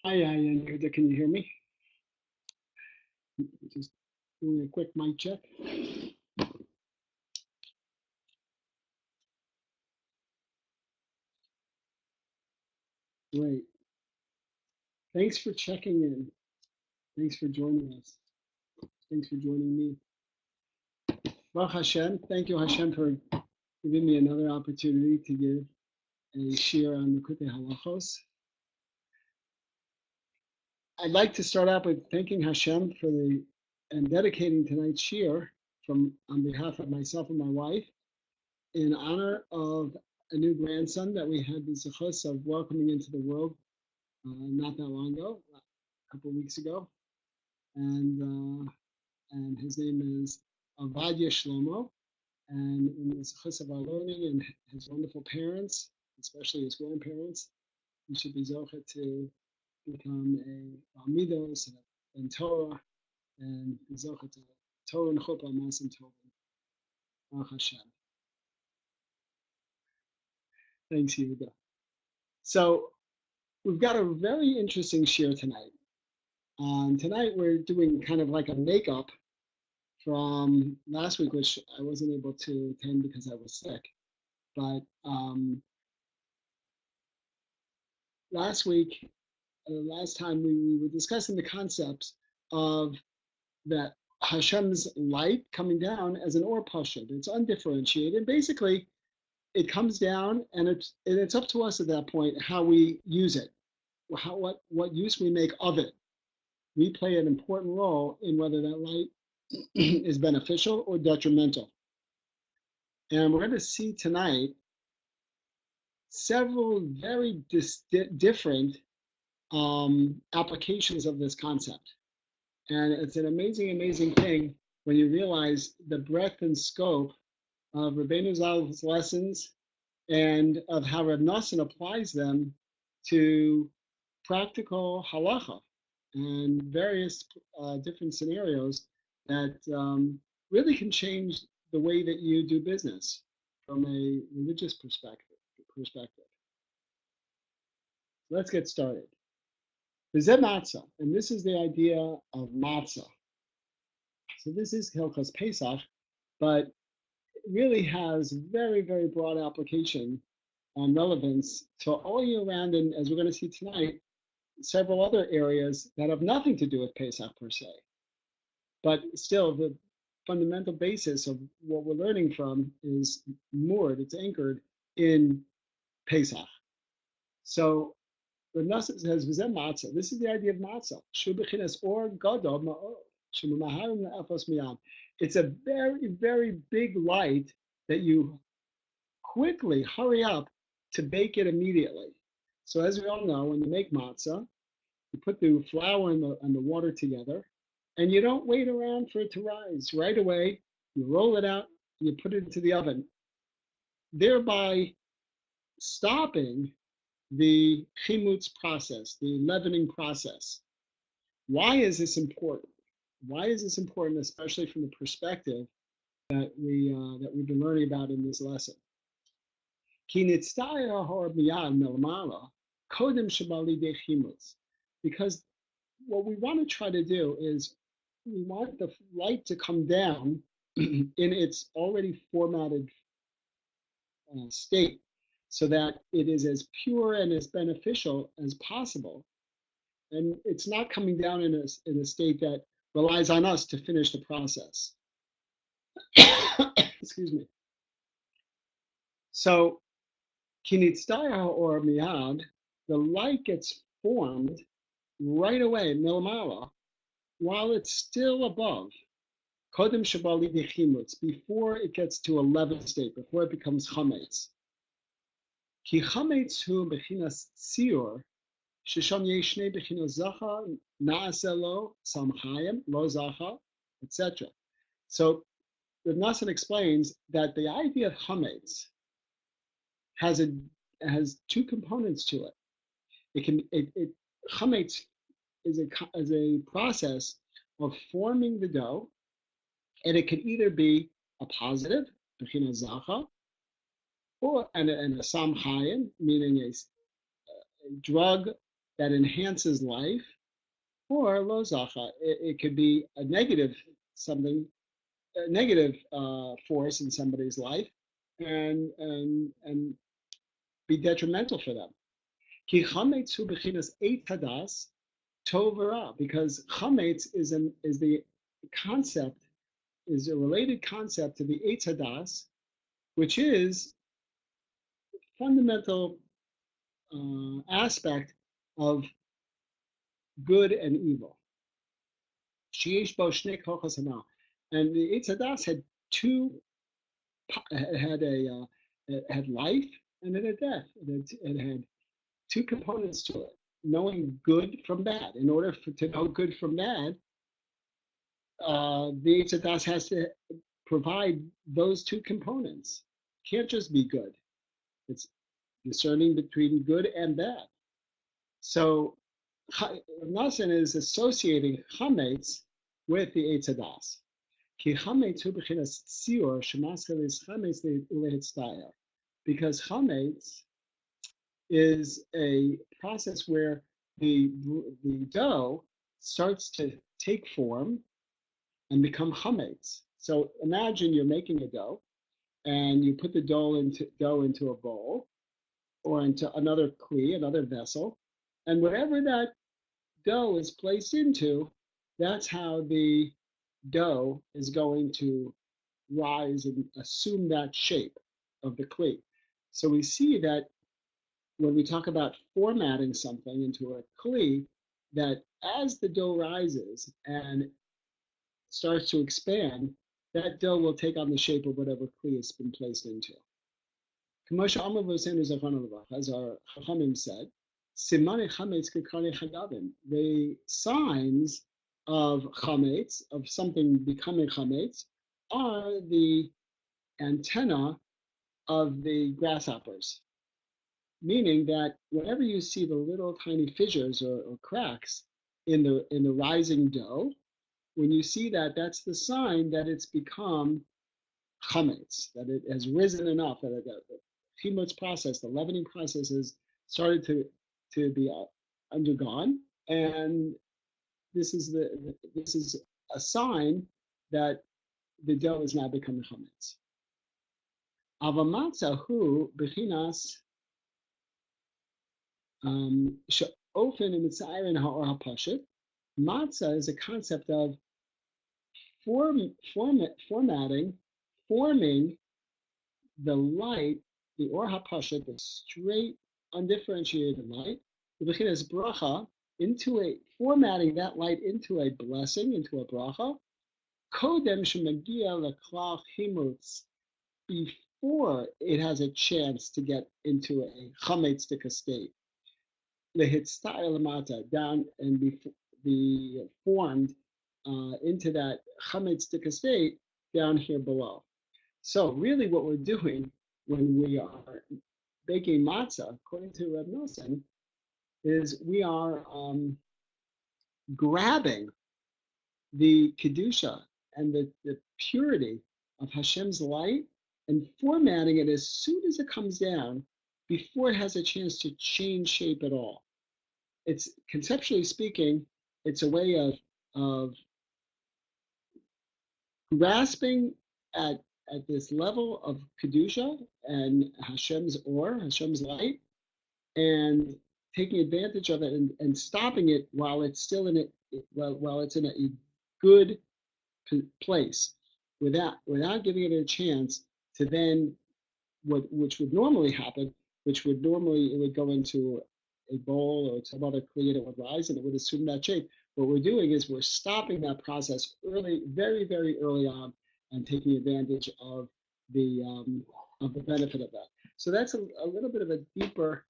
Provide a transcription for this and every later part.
Hi, can you hear me? Just doing a quick mic check. Great. Thanks for checking in. Thanks for joining us. Thanks for joining me. Well, Hashem, thank you, Hashem, for giving me another opportunity to give a shir on Likutey Halachot. I'd like to start out with thanking Hashem and dedicating tonight's shir on behalf of myself and my wife in honor of a new grandson that we had the zechus of welcoming into the world not that long ago, a couple of weeks ago, and his name is Avadia Shlomo, and in the zechus of our learning and his wonderful parents, especially his grandparents, he should be zocheh to become a Almidos and Torah, and zocheh to Torah and Chuppah Masim Torah. Hashem. Thanks, Yehuda. So we've got a very interesting shir tonight. Tonight we're doing kind of like a makeup from last week, which I wasn't able to attend because I was sick. But last time we were discussing the concepts of that Hashem's light coming down as an or pashut. It's undifferentiated. Basically, it comes down, and it's up to us at that point how we use it, what use we make of it. We play an important role in whether that light is beneficial or detrimental. And we're going to see tonight several very different applications of this concept. And it's an amazing, amazing thing when you realize the breadth and scope of Rebbe Noson's lessons and of how Reb Noson applies them to practical halacha and various different scenarios that really can change the way that you do business from a religious perspective. Let's get started. V'zeh matzah, and this is the idea of matzah. So this is Hilchos Pesach, but it really has very, very broad application and relevance to all year round, and as we're going to see tonight, several other areas that have nothing to do with Pesach per se. But still, the fundamental basis of what we're learning from is moored, it's anchored in Pesach. So Reb Noson says, "V'zeh matzah." This is the idea of matzah. Shu b'chinas or gadol ma'or, shemamaharim le'afos miyam. It's a very, very big light that you quickly hurry up to bake it immediately. So as we all know, when you make matzah, you put the flour and the water together, and you don't wait around for it to rise. Right away, you roll it out, and you put it into the oven, thereby stopping the chimutz process, the leavening process. Why is this important? Why is this important, especially from the perspective that we've been learning about in this lesson? Because what we want to try to do is we want the light to come down in its already formatted state, so that it is as pure and as beneficial as possible, and it's not coming down in a state that relies on us to finish the process. Excuse me. So, kinitztaya or miyad, the light gets formed right away, milmala, while it's still above. Kodem shabali dechimutz, before it gets to a leavened state, before it becomes chametz. Ki chametz hu bechinas tzior, shesham yeshnei bechinas zacha, naaselo, samchayim, lo zacha, etc. So Reb Noson explains that the idea of chametz has two components to it. Chametz is a process of forming the dough, and it could either be a positive, bechinas zacha, or and a samchayim, meaning a drug that enhances life, or lo zacha. It could be a negative something, a negative force in somebody's life, and be detrimental for them. Ki chametz hu bechinas eit hadas tov v'ra, because chametz is the concept, is a related concept to the eit hadas, which is fundamental aspect of good and evil. Sheyesh bo shnei kochos hana, and the eit hadas had two, it had life and it had death. It had two components to it: knowing good from bad. In order to know good from bad, the Eitzadas has to provide those two components. It can't just be good. It's discerning between good and bad. So Noson is associating chametz with the Eitzadas. Ki chametz hu b'chinas tzior shemaskal is chametz lehitztayar, because chametz is a process where the dough starts to take form and become chametz. So imagine you're making a dough, and you put the dough into a bowl or into another kli, another vessel, and whatever that dough is placed into, that's how the dough is going to rise and assume that shape of the kli. So we see that when we talk about formatting something into a kli, that as the dough rises and starts to expand, that dough will take on the shape of whatever kli it's been placed into. As our Chachamim said, the signs of chametz, of something becoming chametz, are the antenna of the grasshoppers. Meaning that whenever you see the little tiny fissures or cracks in the rising dough, when you see that, that's the sign that it's become chametz, that it has risen enough, that the chimutz process, the leavening process, has started to be undergone, and this is a sign that the dough is now becoming chametz. Avamatza hu bechinas she'ofen u'mitzayin ha'or ha'pashut. Matzah is a concept of formatting, forming the light, the or ha'pashut, the straight, undifferentiated light, the bechinas bracha, into a formatting that light into a blessing, into a bracha. Kodem shemagia leklach himutz, before it has a chance to get into a chametzdika state. Lehitztayel lamata, down and be formed into that chametzdika state down here below. So really what we're doing when we are baking matzah, according to Reb Noson, is we are grabbing the kedusha and the purity of Hashem's light and formatting it as soon as it comes down, before it has a chance to change shape at all. It's, conceptually speaking, it's a way of grasping at this level of kedusha and Hashem's light, and taking advantage of it and stopping it while it's still in it, while it's in a good place, without giving it a chance to then, which would normally happen, it would go into a bowl or some other kli, and it would rise and it would assume that shape. What we're doing is we're stopping that process early, very, very early on, and taking advantage of the benefit of that. So that's a little bit of a deeper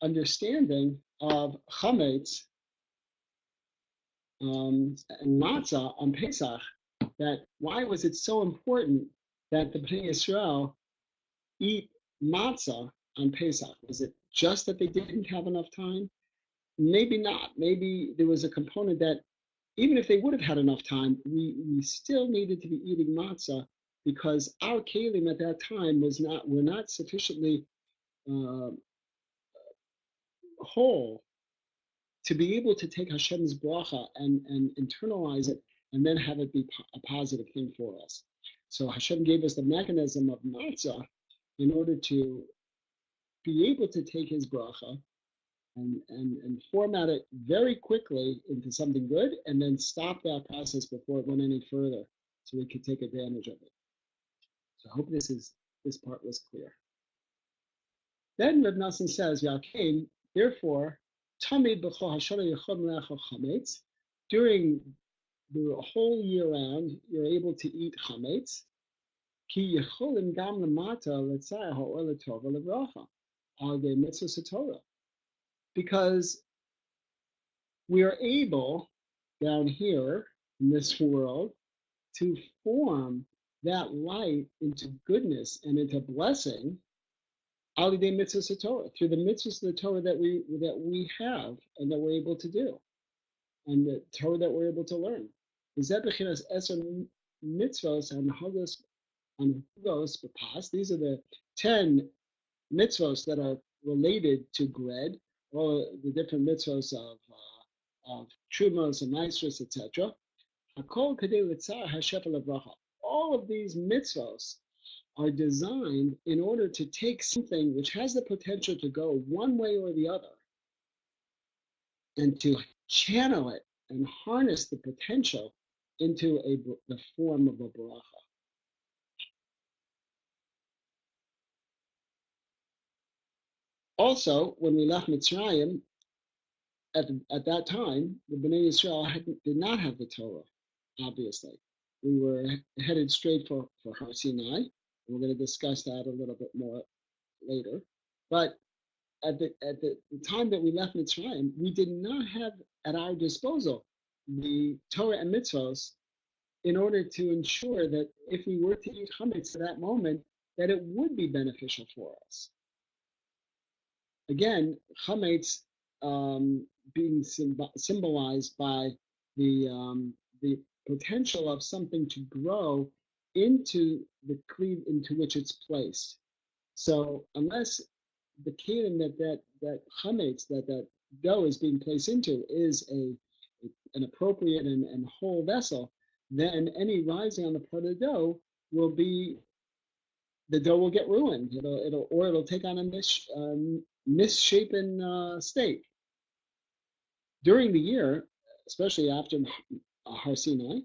understanding of chametz and matzah on Pesach. That why was it so important that the Bnei Yisrael eat matzah on Pesach? Was it just that they didn't have enough time? Maybe not. Maybe there was a component that even if they would have had enough time, we still needed to be eating matzah, because our kelim at that time were not sufficiently whole to be able to take Hashem's bracha and internalize it and then have it be a positive thing for us. So Hashem gave us the mechanism of matzah in order to be able to take his bracha and format it very quickly into something good and then stop that process before it went any further so we could take advantage of it. So I hope this part was clear. Then Reb Noson says, Yakein, therefore, Tamid b'chol hashana yichol melech chametz, during the whole year round, you're able to eat chametz, ki yicholim gam lemata letzayah ha'or letova levracha, al de mitzvah Torah. Because we are able, down here in this world, to form that light into goodness and into blessing, alidei mitzvahs Torah, through the mitzvahs of the Torah that we have and that we're able to do, and the Torah that we're able to learn. These are the 10 mitzvahs that are related to bread, or the different mitzvahs of trumos and maestros, etc. All of these mitzvahs are designed in order to take something which has the potential to go one way or the other and to channel it and harness the potential into the form of a bracha. Also, when we left Mitzrayim, at that time, the Bnei Yisrael did not have the Torah, obviously. We were headed straight for Har Sinai. We're going to discuss that a little bit more later. But at the time that we left Mitzrayim, we did not have at our disposal the Torah and mitzvahs in order to ensure that if we were to eat chametz at that moment, that it would be beneficial for us. Again, chametz being symbolized by the potential of something to grow into the cleave into which it's placed. So unless the kingdom that chametz, that dough is being placed into, is an appropriate and whole vessel, then any rising on the part of the dough will get ruined. It'll take on a misshapen state. During the year, especially after Har Sinai,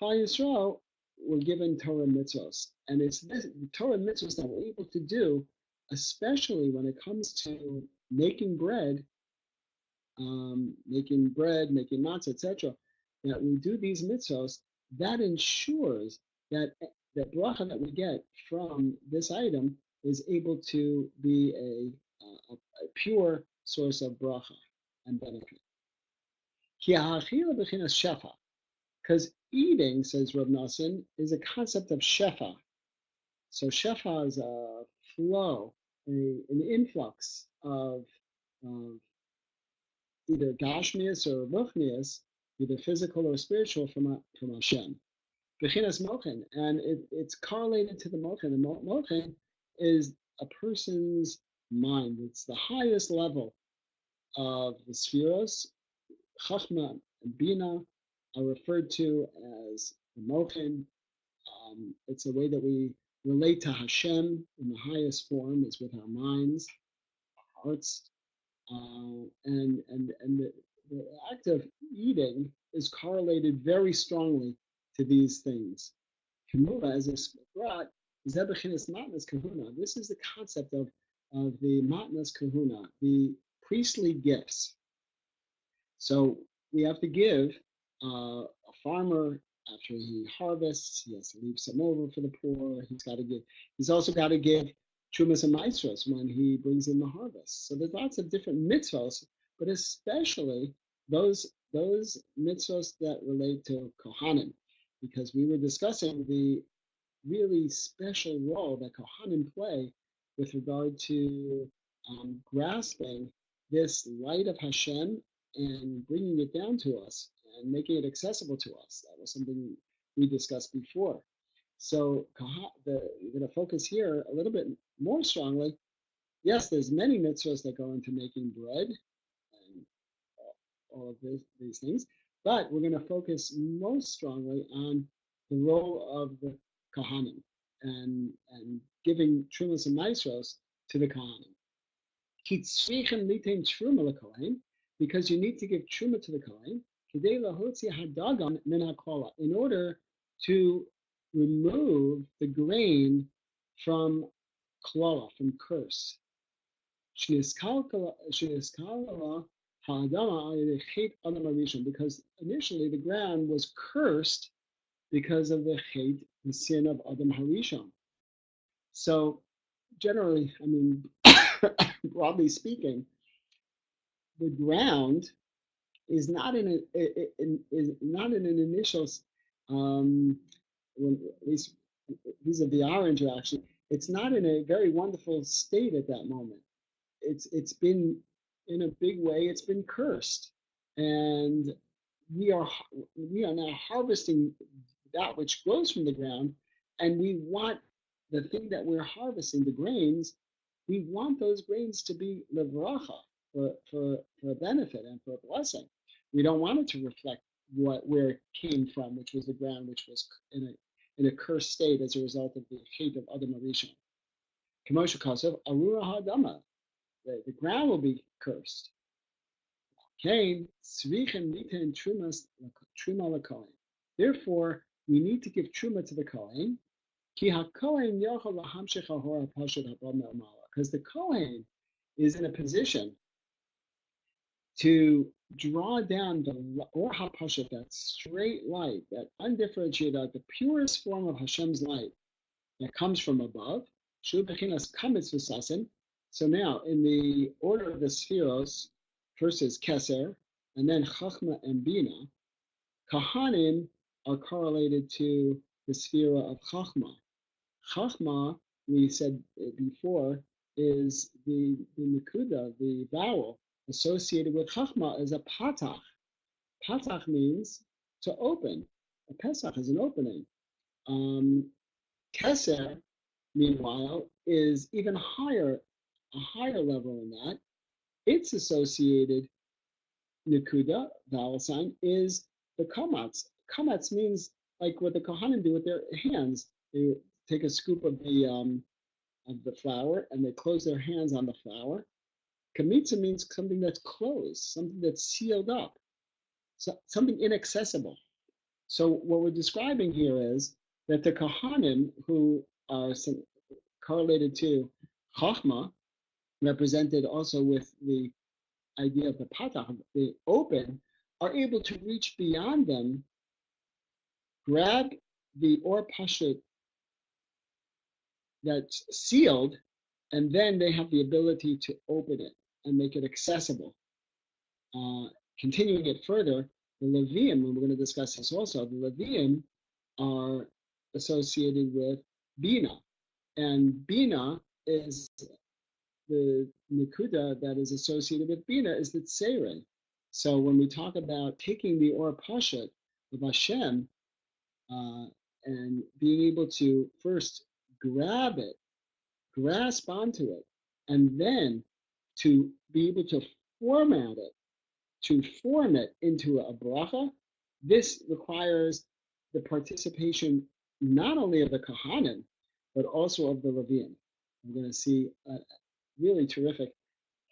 Klal Yisrael were given Torah mitzvos, and it's the Torah mitzvos that we're able to do, especially when it comes to making bread, making matzah, etc. That we do these mitzvos, that ensures that the bracha that we get from this item is able to be a pure source of bracha and benefit. Because eating, says Reb Noson, is a concept of shefa. So shefa is a flow, an influx of either gashmias or ruchnias, either physical or spiritual, from Hashem. Bechinas mochen, and it's correlated to the mochen. The mochen is a person's mind. It's the highest level of the spheros. Chachma and Bina are referred to as the mochen. It's a way that we relate to Hashem in the highest form, is with our minds, our hearts, and the act of eating is correlated very strongly to these things. Kamula, as it's brought, Zebechinas Matnas Kahuna. This is the concept of the Matnas Kahuna, the priestly gifts. So we have to give a farmer, after he harvests, he has to leave some over for the poor. He's also got to give Trumas and Maestros when he brings in the harvest. So there's lots of different mitzvahs, but especially those mitzvahs that relate to Kohanim, because we were discussing the really special role that Kohanim play with regard to grasping this light of Hashem and bringing it down to us and making it accessible to us. That was something we discussed before. So we're going to focus here a little bit more strongly. Yes, there's many mitzvahs that go into making bread, and all of these things. But we're going to focus most strongly on the role of the Kohanim and giving Trumas and Maasros to the Kohanim. Because you need to give Truma to the Kohen in order to remove the grain from klala, from curse. Because initially the ground was cursed because of the sin of Adam Harishon. So generally, I mean, broadly speaking, the ground is not in an initial, at least vis-a-vis our interaction, it's not in a very wonderful state at that moment. It's been, in a big way, it's been cursed, and we are now harvesting that which grows from the ground, and we want the thing that we're harvesting, the grains, we want those grains to be levracha, for a benefit and for a blessing. We don't want it to reflect where it came from, which was the ground, which was in a cursed state as a result of the hate of Adam Harishon. Kamosha Kasav, Arura Hadama, the ground will be cursed. Cain, Srichen Miten Trumas Truma LaKohen. Therefore, we need to give Truma to the Kohen. Ki HaKohen Yochel LaHamshech HaHor HaPashut Haba Me'amala. Because the Kohen is in a position to draw down the Or HaPashut, that straight light, that undifferentiated, the purest form of Hashem's light that comes from above. Shu Bechinas Kamitz V'Sasim. So now, in the order of the Spheros, first is Keser, and then Chachma and Bina. Kahanim are correlated to the Sphera of Chachma. Chachma, we said before, is the Nikuda, the vowel associated with Chachma as a Patach. Patach means to open. A Pesach is an opening. Keser, meanwhile, is even higher, a higher level than that. Its associated Nikuda, vowel sign, is the Kamatz. Kamatz means like what the Kohanim do with their hands. They take a scoop of the flour and they close their hands on the flour. Kamitza means something that's closed, something that's sealed up, so, something inaccessible. So what we're describing here is that the Kohanim, who are correlated to Chachma, represented also with the idea of the Patach, the open, are able to reach beyond them, grab the Or Pashut that's sealed, and then they have the ability to open it and make it accessible. Continuing it further, the Leviim, and we're going to discuss this also, the Leviim are associated with Bina, and Bina is the Nikuda that is associated with Bina is the Tzeren. So when we talk about taking the Or Pashut of Hashem and being able to first grab it, grasp onto it, and then to be able to format it, to form it into a bracha, this requires the participation not only of the Kohanim, but also of the Leviim. We're going to see really terrific,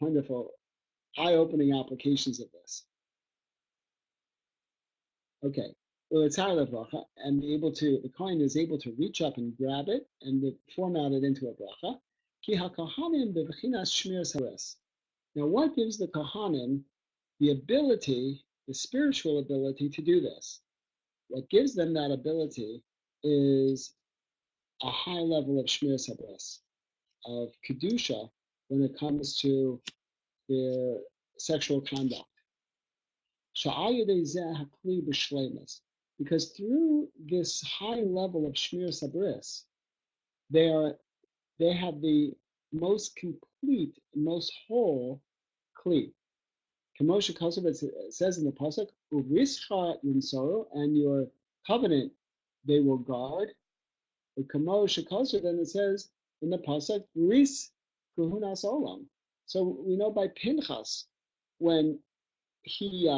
wonderful, eye-opening applications of this. Okay, well, it's high bracha, and the Kohen is able to reach up and grab it and format it into a bracha. Ki haKohanim bebechinas shmiras hares. Now, what gives the Kohanim the ability, the spiritual ability to do this? What gives them that ability is a high level of shmiras hares, of kedusha, when it comes to their sexual conduct. Because through this high level of shmiras habris, they have the most complete, most whole kli. Kamosha Kosovo, it says in the pasuk, "Uvrischa yinsoru," and your covenant they will guard. The Kamosha Kosovo, then it says in the pasuk, "Ris kuhunas olam." So we know by Pinchas, when he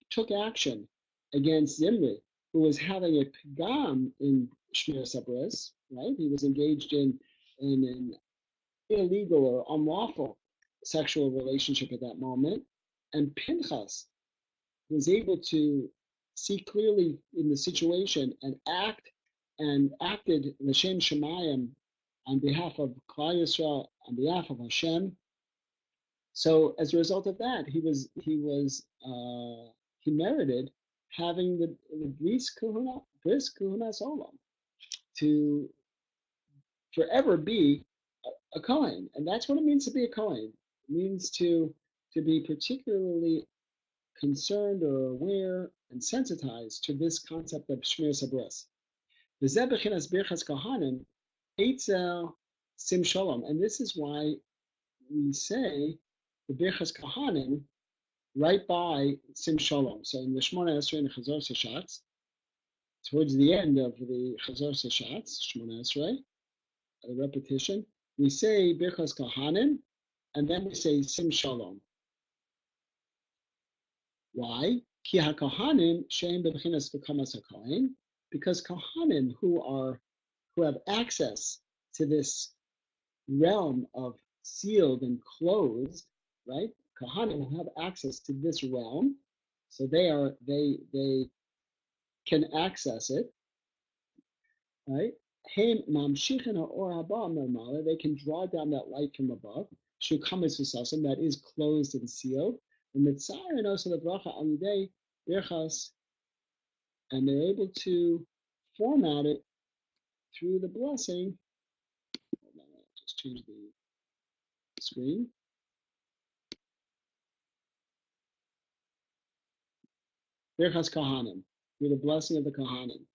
took action against Zimri, who was having a pagam in Shmir Sabris, right? He was engaged in an illegal or unlawful sexual relationship at that moment. And Pinchas was able to see clearly in the situation and acted L'Shem Shemayim on behalf of Klal Yisrael, on behalf of Hashem. So as a result of that, he merited having the bris kuhunas olam, to forever be a Kohen, and that's what it means to be a Kohen. It means to be particularly concerned or aware and sensitized to this concept of Shmir Sabris. V'zeh b'chinas birchas kohanim eitzel sim shalom, and this is why we say the birchas kohanim right by sim shalom. So in the Shmona Esrei and Chazor Seshatz, towards the end of the Chazor Seshatz, Shmona Esrei, a repetition, we say birchas kohanim, and then we say sim shalom. Why? Ki hakohanim she'em b'chinas v'kamas hakohen, because kohanim who have access to this realm of sealed and closed, right? Kohanim who have access to this realm, so they can access it, right? Hem mamshichen ha'or haba mermala, they can draw down that light from above. Shukamis v'sasim, that is closed and sealed. And mitzayir also the bracha al yidei birchas, and they're able to format it through the blessing. Hold on, I'll just change the screen. Birchas Kohanim, through the blessing of the Kohanim.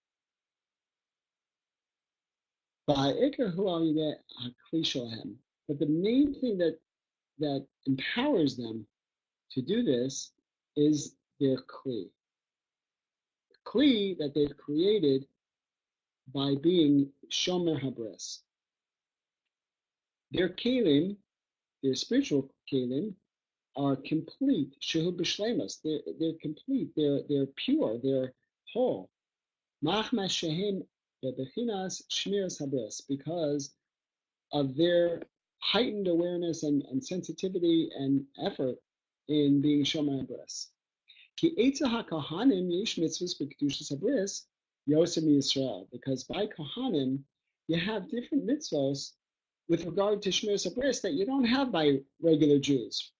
But the main thing that empowers them to do this is their kli. The kli that they've created by being shomer habris. Their kelim, their spiritual kelim, are complete. Shehu b'shleimus. They're complete. They're pure. They're whole. Machmas shehem bebechinas shmiras habris, because of their heightened awareness and sensitivity and effort in being shomer habris. Ki eitza hakohanim yesh mitzvos b'kedushas habris yosem Yisrael, because by kohanim you have different mitzvos with regard to shmiras habris that you don't have by regular Jews.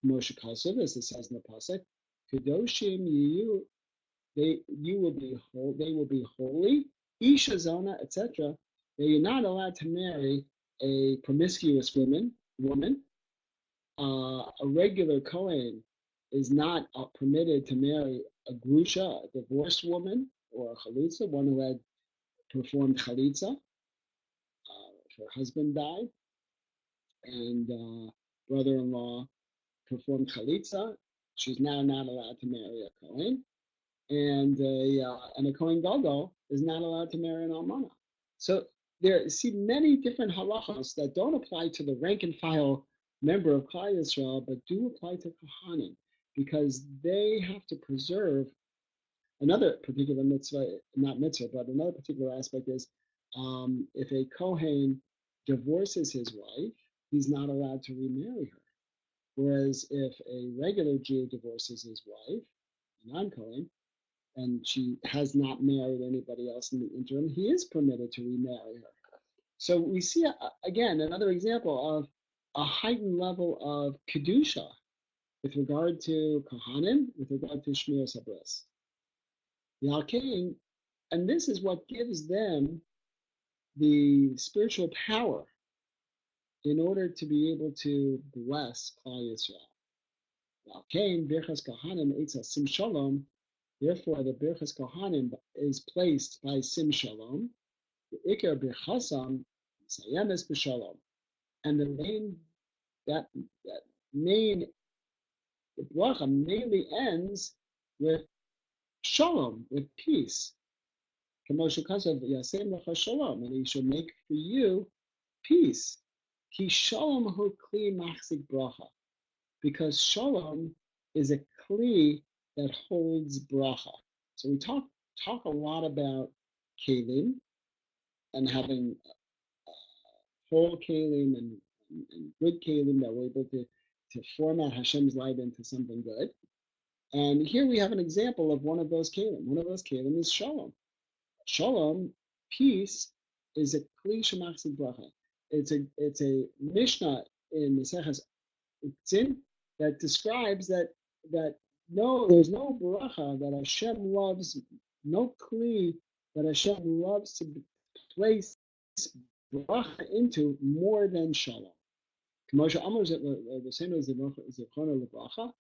Moshe Kasav, as it says in the pasuk, Kedoshim you will be whole, they will be holy, Isha Zona, etc. That you're not allowed to marry a promiscuous woman. A regular Kohen is not permitted to marry a grusha, a divorced woman, or a chalitza, one who had performed chalitza. Her husband died, and brother-in-law performed chalitza. She's now not allowed to marry a Kohen, and a Kohen Gadol is not allowed to marry an almana. So there see many different halachos that don't apply to the rank and file member of Klal Yisrael, but do apply to Kohanim, because they have to preserve another particular mitzvah, not mitzvah, but another particular aspect is if a Kohen divorces his wife, he's not allowed to remarry her. Whereas if a regular Jew divorces his wife, a non-Kohen, and she has not married anybody else in the interim, he is permitted to remarry her. So we see, again, another example of a heightened level of Kedusha with regard to Kohanim, with regard to Shmiras Habris. Yalkein, and this is what gives them the spiritual power in order to be able to bless Klal Yisrael. Yalkein, Birchas Kohanim, Eitza Sim Shalom, therefore the Birchas Kohanim is placed by Sim Shalom, the Iker Birchasam, Sayemes B'Shalom. And the bracha mainly ends with shalom, with peace. Kamosha Kasav Yasem Lecha Shalom, and he shall make for you peace. Ki shalom hu kli machzik bracha, because shalom is a kli that holds bracha. So we talk a lot about kelim and having whole kelim and good kelim that we're able to format Hashem's light into something good. And here we have an example of one of those kelim. One of those kelim is shalom. Shalom, peace, is a kli shemachzik bracha. It's a mishnah in Maseches Utzin that describes that there's no bracha that Hashem loves, no kli that Hashem loves to place bracha into more than shalom. K'moshe Amar Zechona Lebracha,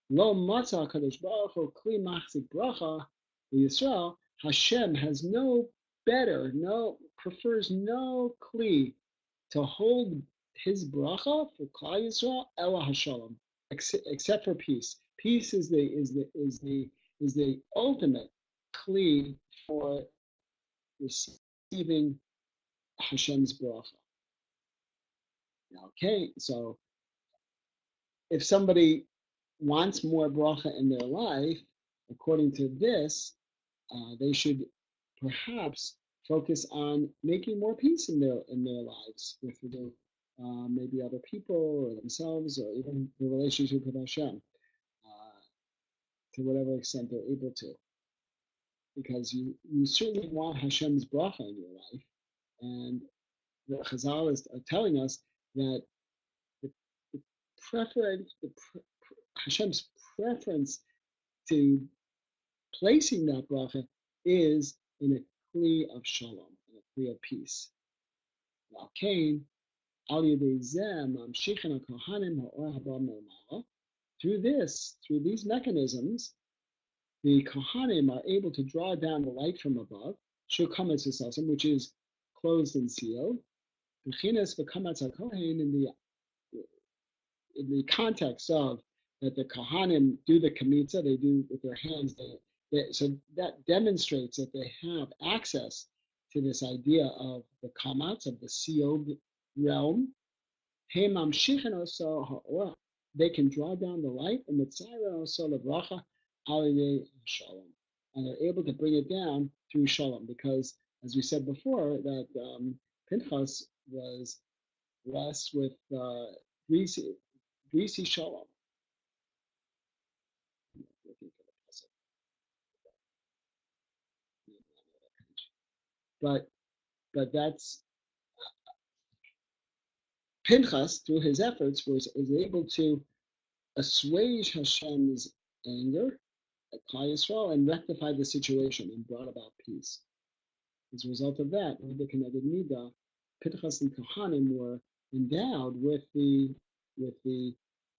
Lo Matzah Kadosh Baruch Hu Kli Machzik Bracha Yisrael. Hashem has prefers no kli to hold his bracha for Klal Yisrael ela hashalom, except for peace. Peace is the ultimate kli for receiving Hashem's bracha. Okay, so if somebody wants more bracha in their life, according to this, they should perhaps focus on making more peace in their lives with maybe other people or themselves or even the relationship with Hashem, to whatever extent they're able to. Because you certainly want Hashem's bracha in your life, and the Chazal is telling us that the preference, Hashem's preference to placing that bracha is in a kli of shalom, in a kli of peace. Through these mechanisms, the Kohanim are able to draw down the light from above, which is closed and sealed. In the context of that the Kohanim do the kamitza, they do with their hands, so that demonstrates that they have access to this idea of the kamatz, of the sealed realm. They can draw down the light, and they're able to bring it down through shalom, because, as we said before, that Pinchas was blessed with greasy shalom. But that's Pinchas, through his efforts, was able to assuage Hashem's anger at Klal Yisrael and rectify the situation and brought about peace. As a result of that, Pinchas and Kohanim were endowed with the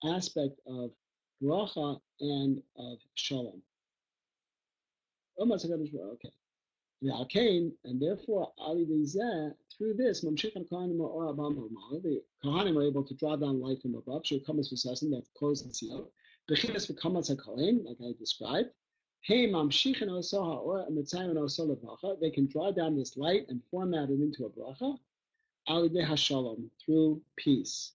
aspect of bracha and of shalom. Okay. And therefore, through this, the Kohanim are able to draw down light from above, that's closed and sealed, like I described. They can draw down this light and format it into a bracha through peace,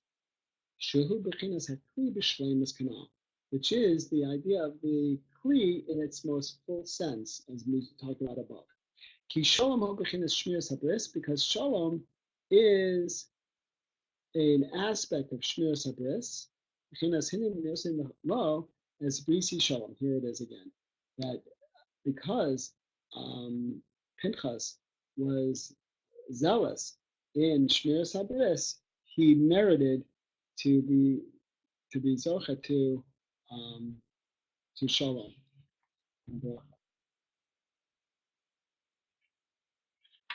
which is the idea of the kli in its most full sense, as we talked about above. Because shalom is an aspect of shmiras habris, as brisi shalom. Here it is again. That because Pinchas was zealous in shmiras habris, he merited to be zocha to shalom.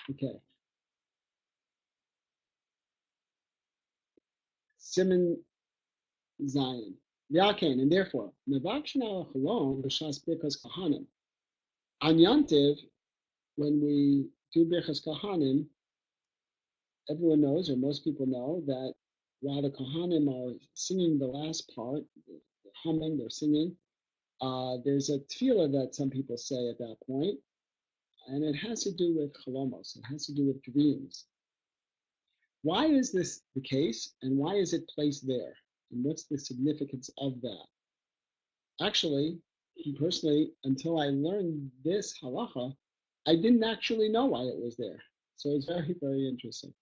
Okay. Siman Zion. And therefore, on Yantiv, when we do Birchas Kohanim, everyone knows, or most people know, that while the Kohanim are singing the last part, they're humming, they're singing, there's a tefillah that some people say at that point, and it has to do with chalomos, it has to do with dreams. Why is this the case, and why is it placed there? And what's the significance of that? Actually, personally, until I learned this halacha, I didn't actually know why it was there. So it's very, very interesting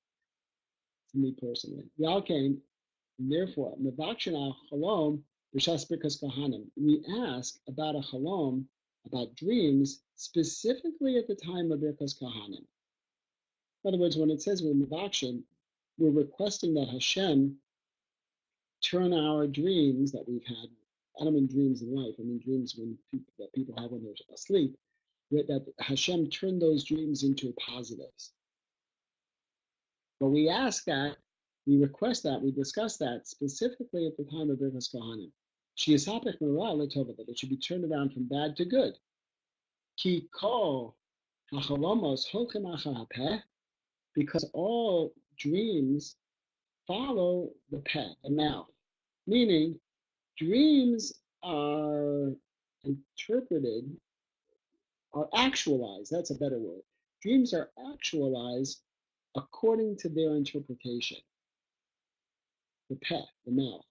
to me personally. Yalkein, therefore, mevakshin al chalom b'shas birkas kohanim. We ask about a chalom, about dreams, specifically at the time of birkas kohanim. In other words, when it says we're mevakshin, we're requesting that Hashem turn our dreams that we've had. I don't mean dreams in life. I mean dreams that people have when they're asleep. That Hashem turn those dreams into positives. But we ask that, we request that, we discuss that specifically at the time of Birkas Kohanim. That it should be turned around from bad to good. Ki kol hachalomos holchem achar hapeh, because all dreams follow the peh, the mouth. Meaning, dreams are interpreted, are actualized, that's a better word. Dreams are actualized according to their interpretation. The peh, the mouth.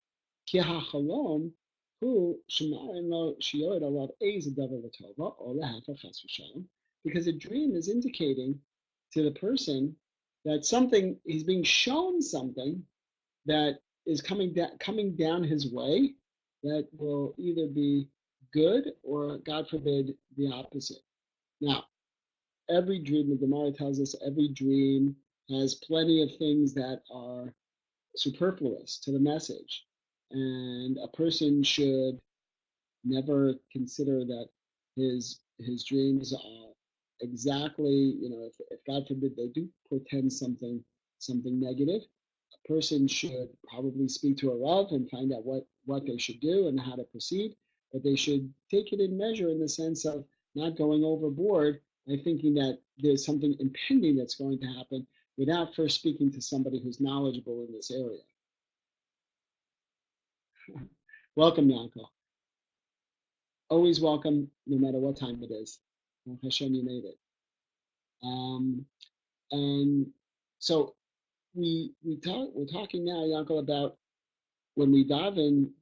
Ki hachalom hu shemarin lo shiyored alav eiz davar l'tova or lehafa chas v'shalom, because a dream is indicating to the person that something, he's being shown something that is coming down his way that will either be good or, God forbid, the opposite. Now, every dream, the Gemara tells us, every dream has plenty of things that are superfluous to the message. And a person should never consider that his dreams are exactly, if God forbid they do portend something negative, a person should probably speak to a Rav and find out what they should do and how to proceed, but they should take it in measure in the sense of not going overboard by thinking that there's something impending that's going to happen without first speaking to somebody who's knowledgeable in this area. Welcome, Yanko. Always welcome, no matter what time it is. Hashem, you made it. And so we're talking now, Yanko, about when we daven,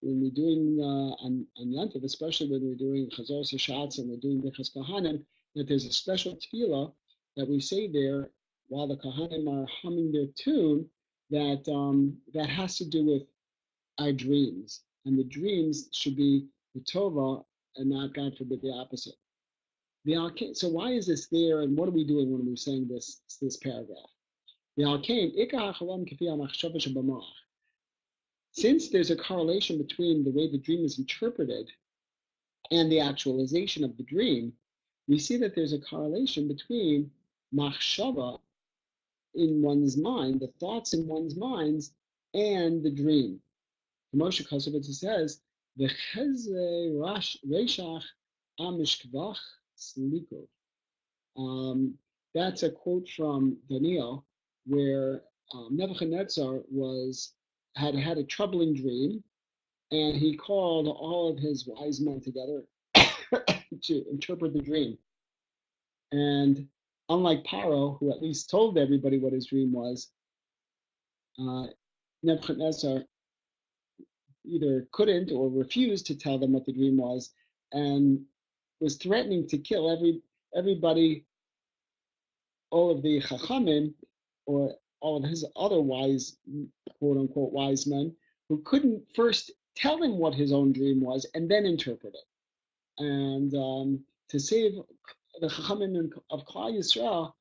when we're doing on Yantiv, especially when we're doing Chazor Sashatz and we're doing Birkas Kohanim, that there's a special tefillah that we say there while the Kohanim are humming their tune that has to do with our dreams, and the dreams should be the Tova and not, God forbid, the opposite. So why is this there, and what are we doing when we're saying this paragraph? Since there's a correlation between the way the dream is interpreted and the actualization of the dream, we see that there's a correlation between machshava in one's mind, the thoughts in one's minds, and the dream. Moshe Chassid says, "V'cheze reishach amishkvach sliko." That's a quote from Daniel, where Nebuchadnezzar had a troubling dream, and he called all of his wise men together to interpret the dream. And unlike Paro, who at least told everybody what his dream was, Nebuchadnezzar either couldn't or refused to tell them what the dream was, and was threatening to kill everybody, all of the chachamim, or all of his other wise, quote unquote, wise men, who couldn't first tell him what his own dream was and then interpret it. And to save the chachamim of Klal Yisrael,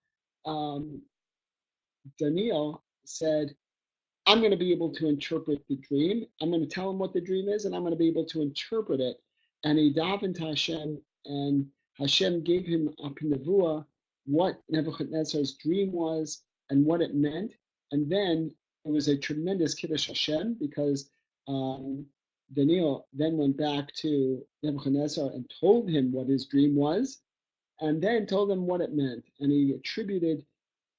Daniel said, I'm going to be able to interpret the dream. I'm going to tell him what the dream is, and I'm going to be able to interpret it. And he davened to Hashem, and Hashem gave him a nevuah what Nebuchadnezzar's dream was and what it meant. And then it was a tremendous kiddush Hashem, because Daniel then went back to Nebuchadnezzar and told him what his dream was, and then told him what it meant. And he attributed,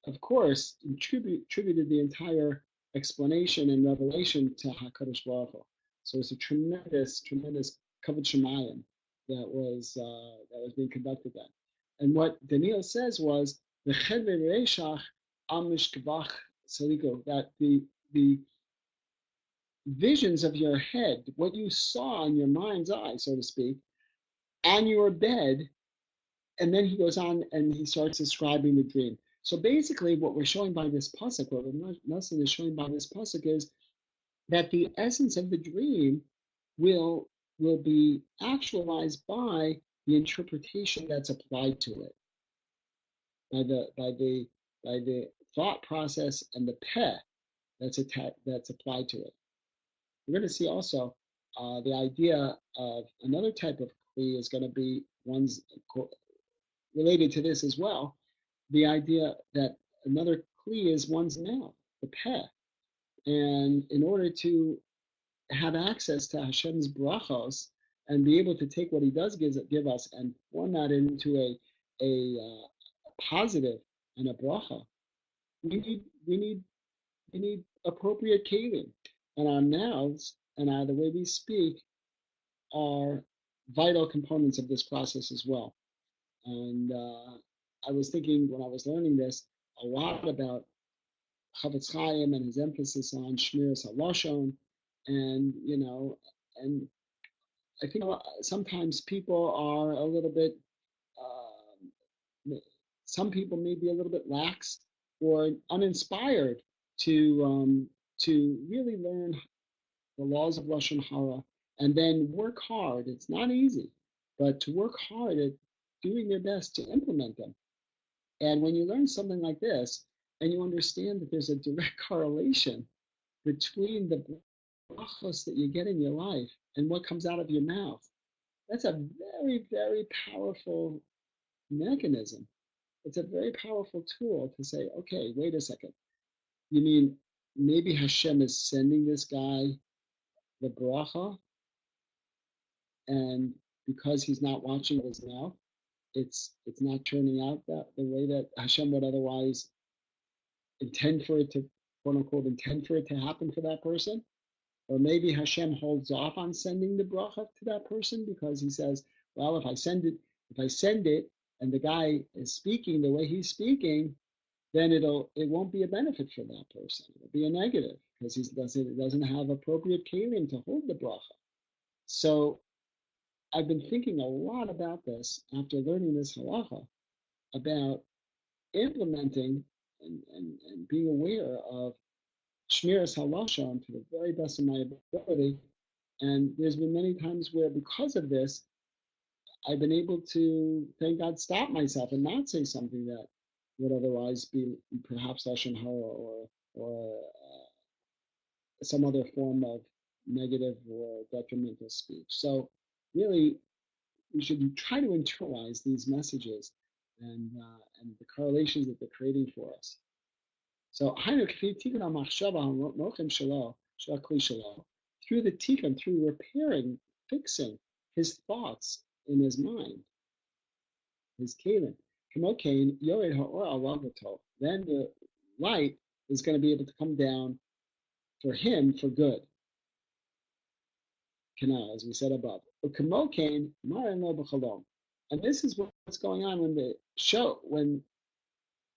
of course, attributed the entire explanation and revelation to HaKadosh Baruch Hu. So it's a tremendous kavod shemayim that was being conducted then. And what Daniel says was the chedve reishach amishkvach saliko, that the visions of your head, what you saw in your mind's eye, so to speak, on your bed. And then he goes on and he starts describing the dream. So basically, what we're showing by this pasuk, what Reb Noson is showing by this pasuk, is that the essence of the dream will be actualized by the interpretation that's applied to it, by the thought process and the peh that's applied to it. We're going to see also the idea of another type of kli is going to be one's related to this as well. The idea that another kli is one's mouth, the peh, and in order to have access to Hashem's brachos and be able to take what He does give us and form that into a positive and a bracha, we need appropriate kelim, and our mouths and the way we speak are vital components of this process as well. And I was thinking when I was learning this a lot about Chafetz Chaim and his emphasis on Shmiras Halashon, and and I think sometimes people are a little bit, some people may be a little bit lax or uninspired to really learn the laws of Lashon Hara and then work hard. It's not easy, but to work hard at doing their best to implement them. And when you learn something like this, and you understand that there's a direct correlation between the brachos that you get in your life and what comes out of your mouth, that's a very, very powerful mechanism. It's a very powerful tool to say, okay, wait a second. You mean maybe Hashem is sending this guy the bracha, and because he's not watching his mouth, it's not turning out that the way that Hashem would otherwise intend for it to, quote unquote, intend for it to happen for that person. Or maybe Hashem holds off on sending the bracha to that person because he says, well, if I send it and the guy is speaking the way he's speaking, then it won't be a benefit for that person. It'll be a negative because he doesn't have appropriate kelim to hold the bracha. So I've been thinking a lot about this after learning this halacha, about implementing and being aware of Shmiras Halashon to the very best of my ability. And there's been many times where, because of this, I've been able to, thank God, stop myself and not say something that would otherwise be perhaps Lashon Hara or some other form of negative or detrimental speech. So really, we should try to internalize these messages and the correlations that they're creating for us. So through the tikkun, through repairing, fixing his thoughts in his mind, his kelim, then the light is going to be able to come down for him for good. As we said above. And this is what's going on when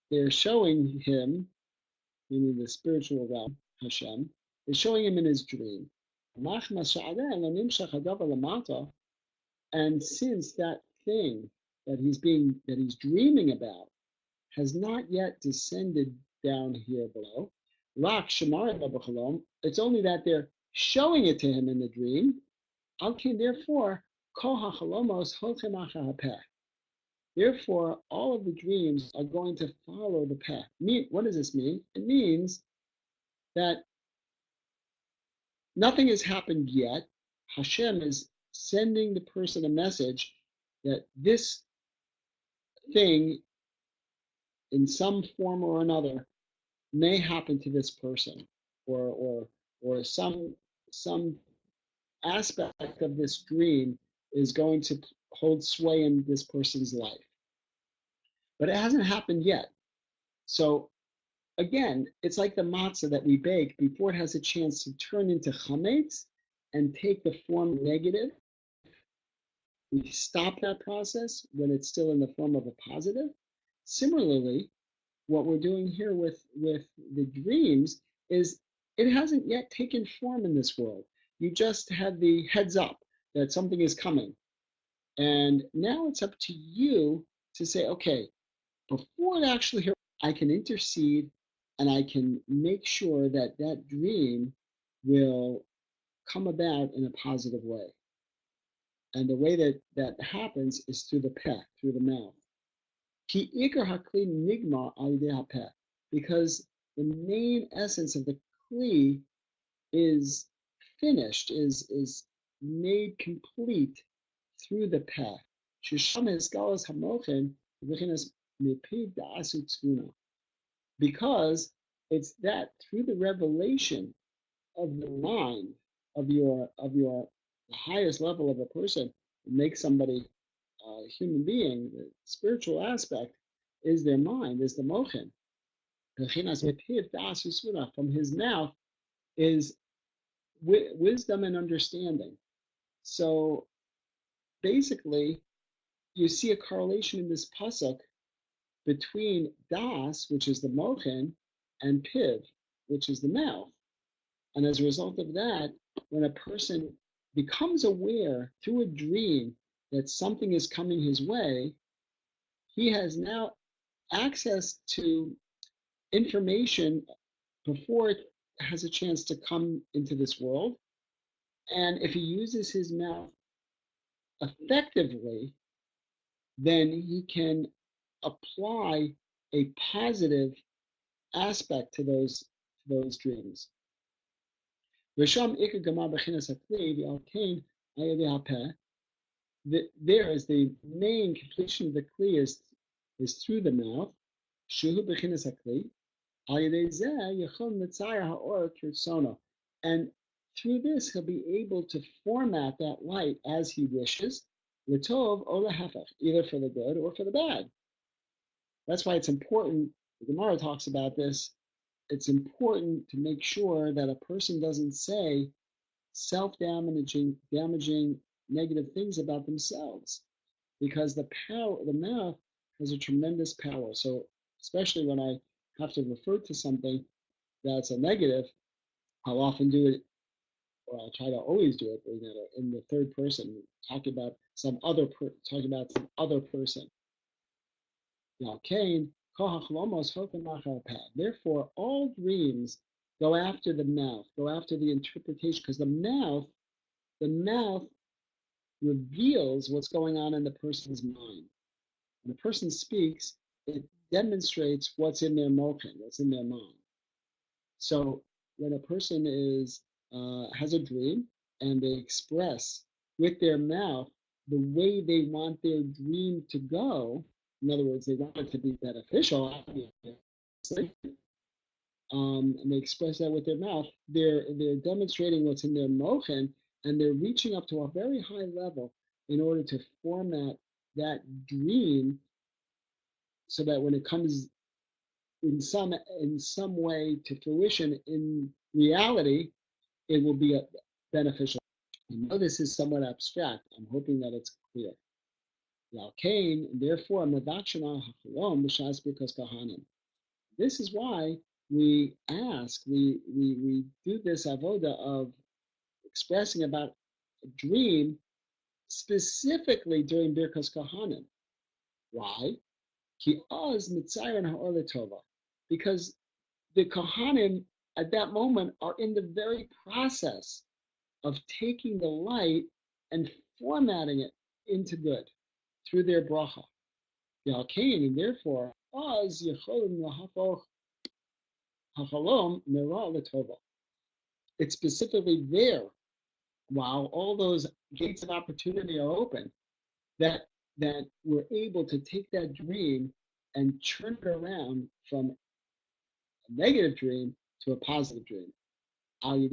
they're showing him, meaning the spiritual realm, Hashem, is showing him in his dream. And since that thing that he's dreaming about has not yet descended down here below, it's only that they're showing it to him in the dream. Therefore, all of the dreams are going to follow the path. What does this mean? It means that nothing has happened yet. Hashem is sending the person a message that this thing, in some form or another, may happen to this person, or some aspect of this dream is going to hold sway in this person's life. But it hasn't happened yet. So again, it's like the matzah that we bake before it has a chance to turn into chametz and take the form negative. We stop that process when it's still in the form of a positive. Similarly, what we're doing here with the dreams is it hasn't yet taken form in this world. You just have the heads up that something is coming. And now it's up to you to say, okay, before it actually here, I can intercede and I can make sure that that dream will come about in a positive way. And the way that that happens is through the peh, through the mouth. Ki ikar hakli nigma al yedei hapeh, because the main essence of the kli is finished, is made complete through the peh. Shisham esgalas hamochen v'chinas mipiv da'asu tzvuna, because it's that through the revelation of the mind of your the highest level of a person, makes somebody a human being. The spiritual aspect is their mind, is the mochen. From his mouth is wisdom and understanding. So basically, you see a correlation in this pasuk between das, which is the mochen, and piv, which is the mouth. And as a result of that, when a person becomes aware through a dream that something is coming his way, he has now access to information before it has a chance to come into this world. And if he uses his mouth effectively, then he can apply a positive aspect to those dreams. There is the main completion of the kli is through the mouth. And through this, he'll be able to format that light as he wishes, either for the good or for the bad. That's why it's important, the Gemara talks about this, it's important to make sure that a person doesn't say self-damaging, damaging, negative things about themselves, because the mouth has a tremendous power. So especially when I have to refer to something that's a negative, I'll often do it, or I'll try to always do it, in the third person, talking about some other person. Therefore, all dreams go after the mouth, go after the interpretation, because the mouth reveals what's going on in the person's mind. When a person speaks, it demonstrates what's in their mochen, what's in their mind. So when a person has a dream and they express with their mouth the way they want their dream to go, in other words, they want it to be beneficial, obviously, and they express that with their mouth, they're demonstrating what's in their mochen, and they're reaching up to a very high level in order to format that dream so that when it comes in some way to fruition in reality, it will be beneficial. I know this is somewhat abstract. I'm hoping that it's clear. Therefore, this is why we ask, we do this avoda of expressing about a dream specifically during Birkas Kohanim. Why? Because the Kohanim at that moment are in the very process of taking the light and formatting it into good through their bracha. And therefore, it's specifically there, while all those gates of opportunity are open, that we're able to take that dream and turn it around from a negative dream to a positive dream. Through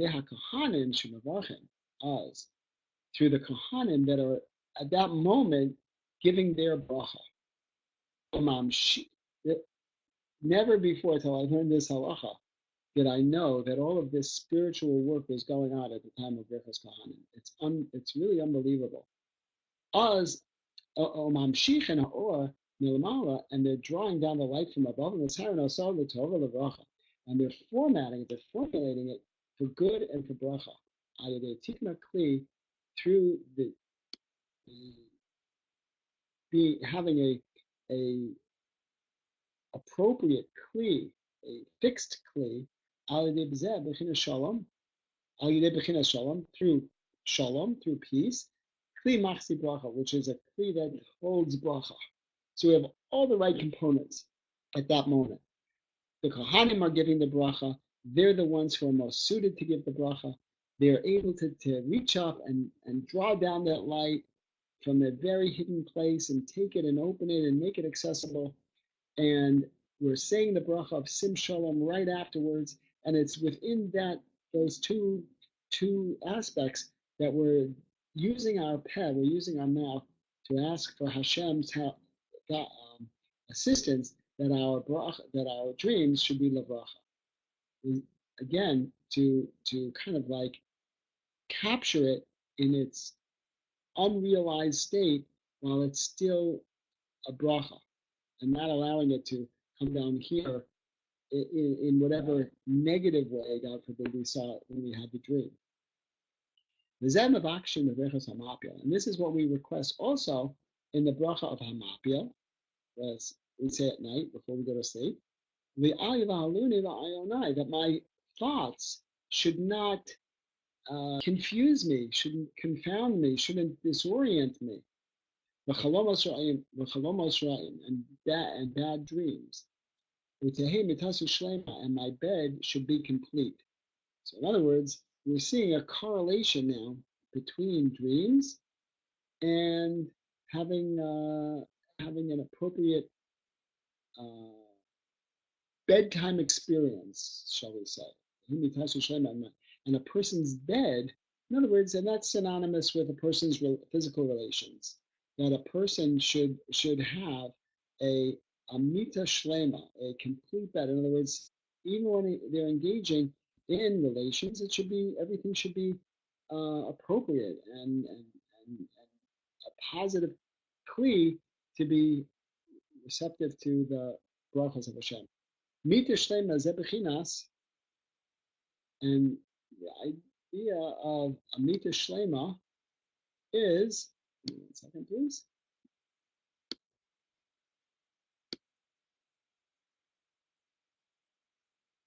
the Kohanim that are at that moment giving their bracha. Never before till I learned this halacha did I know that all of this spiritual work was going on at the time of Birkas Kohanim. It's really unbelievable. And they're drawing down the light from above, and they're formatting it, they're formulating it for good and for bracha. Tikna kli, through the having a appropriate kli, a fixed kli, through shalom, through peace, kli machsi bracha, which is a kli that holds bracha. So we have all the right components at that moment. The Kohanim are giving the bracha. They're the ones who are most suited to give the bracha. They're able to reach up and draw down that light from a very hidden place and take it and open it and make it accessible. And we're saying the bracha of Sim Shalom right afterwards. And it's within those two aspects that we're using our peh, we're using our mouth to ask for Hashem's assistance that our dreams should be lebracha. Again, to kind of like capture it in its unrealized state while it's still a bracha, and not allowing it to come down here in whatever negative way, God forbid, we saw it when we had the dream. And this is what we request also in the bracha of Hamapia, as we say at night before we go to sleep. That my thoughts should not confuse me, shouldn't confound me, shouldn't disorient me. And bad dreams. And my bed should be complete. So in other words, we're seeing a correlation now between dreams and having an appropriate bedtime experience, shall we say. And a person's bed, in other words, and that's synonymous with a person's physical relations, that a person should have a mita shlema, a complete bed. In other words, even when they're engaging in relations, everything should be appropriate and a positive kli to be receptive to the brachas of Hashem. Mita shlema ze bechinas, and the idea of Amita Shlema is, 1 second please,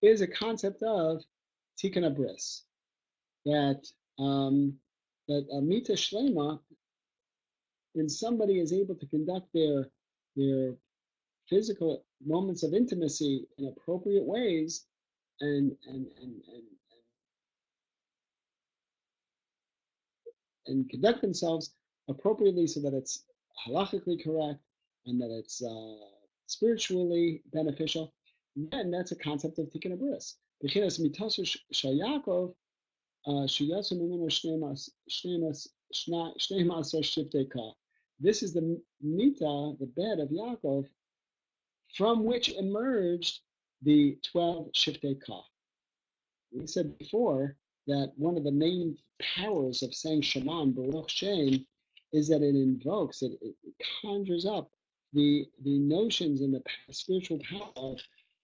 is a concept of Tikkun Bris, that Amita Shlema, when somebody is able to conduct their physical moments of intimacy in appropriate ways and conduct themselves appropriately so that it's halachically correct and that it's spiritually beneficial, then that's a concept of Tikkun Bris. Bechinas mitasu shel Yaakov sheyasu mimenu shnei ma'aser shiftei ka. This is the mita, the bed of Yaakov, from which emerged the 12 shiftei ka. We said before that one of the main powers of saying Shema Baruch Shem is that it invokes, it conjures up the notions and the spiritual power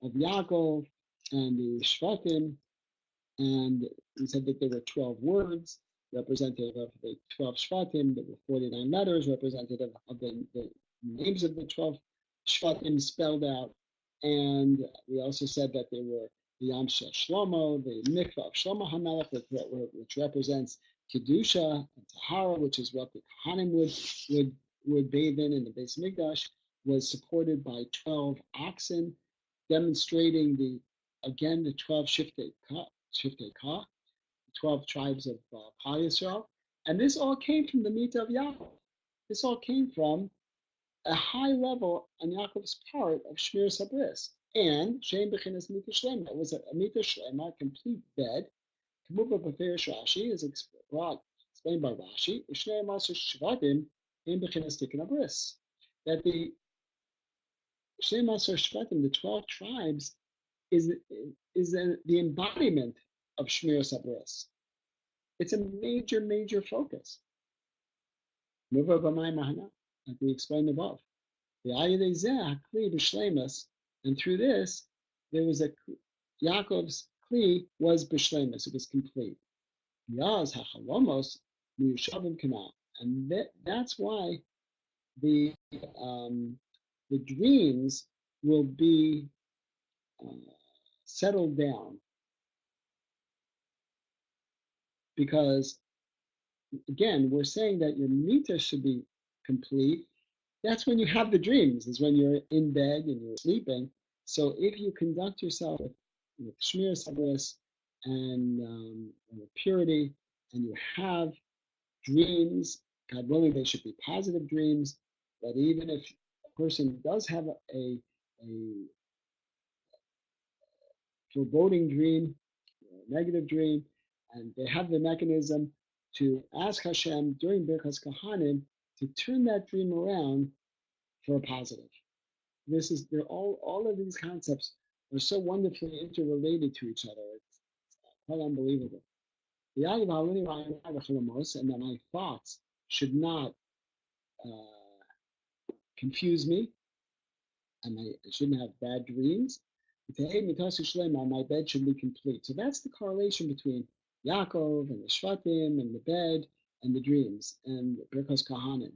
of Yaakov and the Shvatim. And we said that there were 12 words representative of the 12 Shvatim. There were 49 letters representative of the names of the 12 Shvatim spelled out. And we also said that there were the Yam Shel Shlomo, the Mikvah of Shlomo HaMelech, which represents Kedusha and Tahara, which is what the Kohanim would bathe in the Beis Mikdash, was supported by 12 oxen, demonstrating the 12 Shiftei Ka, the 12 tribes of Klal Yisrael. And this all came from the Mita of Yaakov. This all came from a high level on Yaakov's part of Shmir Sabris. And Shem Bechinas Mita Shlema. It was a Mita Shlema, a complete bed. Kamuba Beferish Rashi is explained by Rashi. Shnei Maser Shvatim in Bechinas Tikkun Bris. That the Shnei Maser Shvatim, the 12 tribes, is the embodiment of Shmir Sabris. It's a major focus. Muva B'may Mahana, like we explained above. The Ayadei Zeh Hakli B'Shlemus. And through this, there was Yaakov's kli was b'shleimus, it was complete. Yaz hachalomos miyushavim kanal, and that's why the the dreams will be settled down, because again we're saying that your mita should be complete. That's when you have the dreams, is when you're in bed and you're sleeping. So if you conduct yourself with shmir sabras and with purity, and you have dreams, God willing, they should be positive dreams. But even if a person does have a foreboding dream, a negative dream, and they have the mechanism to ask Hashem during Birkas Kahanim to turn that dream around for a positive. This is they're all of these concepts are so wonderfully interrelated to each other. It's quite unbelievable. And that my thoughts should not confuse me, and I shouldn't have bad dreams. My bed should be complete. So that's the correlation between Yaakov and the Shvatim and the bed and the dreams and Birkas Kahanim.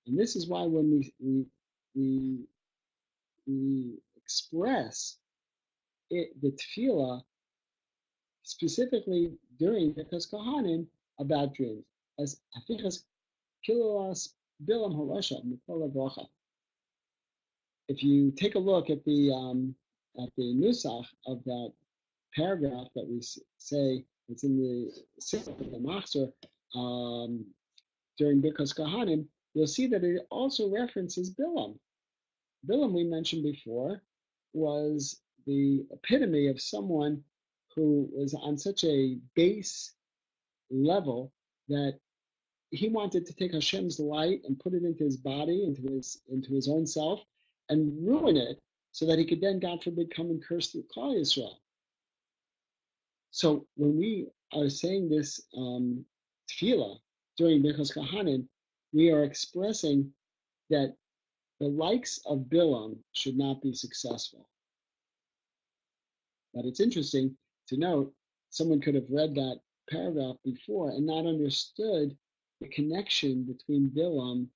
And this is why when we express the tefillah specifically during Birkas Kahanim about dreams, as afichas kilos bilam harasha mikol havracha. If you take a look at the nusach of that paragraph that we say it's in the Sifra of the Machzor during Birkas Kahanim, you'll see that it also references Bilam. Bilam, we mentioned before, was the epitome of someone who was on such a base level that he wanted to take Hashem's light and put it into his body, into his own self, and ruin it so that he could then, God forbid, come and curse the Klal Yisrael. So when we are saying this tefillah during Birkas Kahanim, we are expressing that the likes of Bilam should not be successful. But it's interesting to note, someone could have read that paragraph before and not understood the connection between Bilam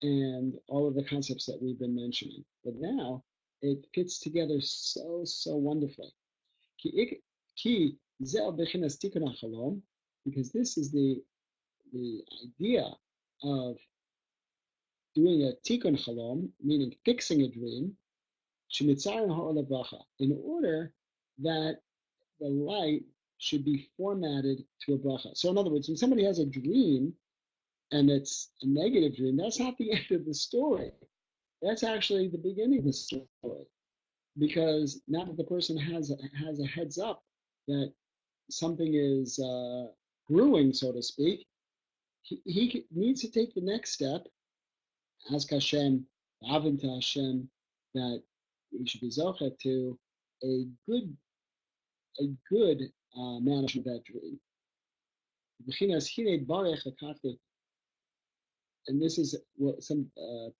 and all of the concepts that we've been mentioning. But now it fits together so wonderfully. Because this is the idea of doing a tikkun chalom, meaning fixing a dream, in order that the light should be formatted to a bracha. So in other words, when somebody has a dream and it's a negative dream, that's not the end of the story. That's actually the beginning of the story. Because now that the person has a heads up that something is brewing, so to speak, he needs to take the next step, ask Hashem, daven to Hashem, that he should be zocheh to a good management of that dream. And this is what some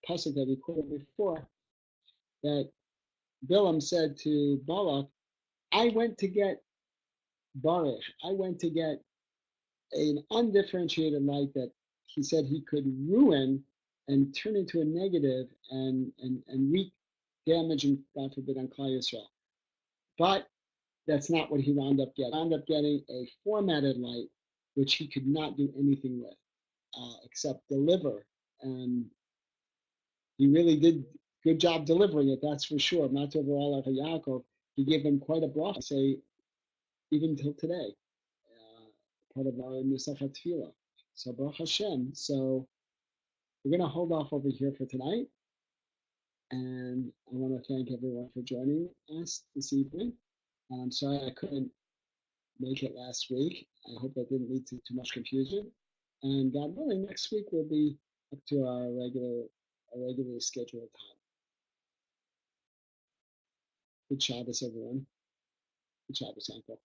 pasuk that we quoted before, that Bilam said to Balak, I went to get Baruch, I went to get an undifferentiated light that he said he could ruin and turn into a negative and wreak damage and, God forbid, on Klal Yisrael. But that's not what he wound up getting. He wound up getting a formatted light, which he could not do anything with, except deliver. And he really did a good job delivering it, that's for sure. Not overall like Yaakov, he gave them quite a bracha, say, even till today, part of our Nusach Tefillah. So Baruch Hashem. So we're going to hold off over here for tonight. And I want to thank everyone for joining us this evening. I'm sorry I couldn't make it last week. I hope that didn't lead to too much confusion. And God willing, next week we'll be up to our regularly scheduled time. Good Shabbos, everyone. Good Shabbos, Uncle.